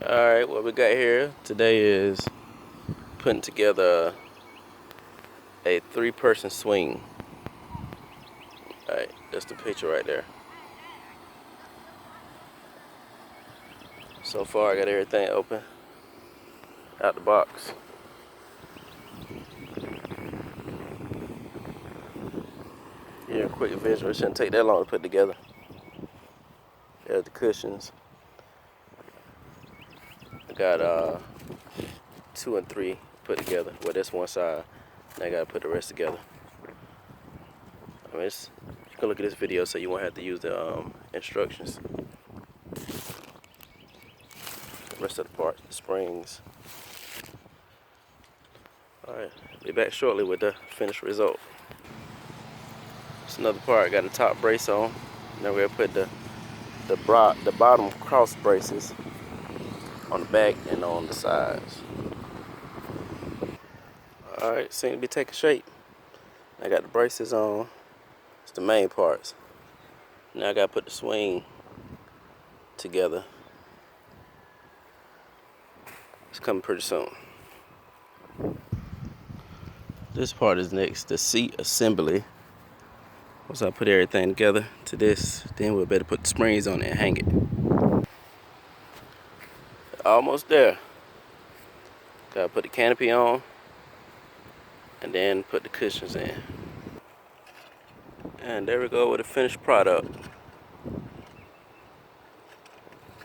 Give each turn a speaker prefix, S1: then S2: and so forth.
S1: Alright, what we got here today is putting together a 3-person swing. Alright, that's the picture right there. So far I got everything open out the box. Here, a quick visual. It shouldn't take that long to put together. There's the cushions. I got 2 and 3 put together. Well, that's one side. Now I gotta put the rest together. I mean, you can look at this video so you won't have to use the instructions. The rest of the parts, the springs. Alright, be back shortly with the finished result. It's another part. Got the top brace on. Now we're gonna put the bottom cross braces on the back and on the sides. Alright, seem to be taking shape. I got the braces on. It's the main parts. Now I gotta put the swing together. It's coming pretty soon. This part is next, the seat assembly. Once I put everything together to this, then we'll better put the springs on it and hang it. Almost there. Gotta put the canopy on and then put the cushions in. And there we go with the finished product.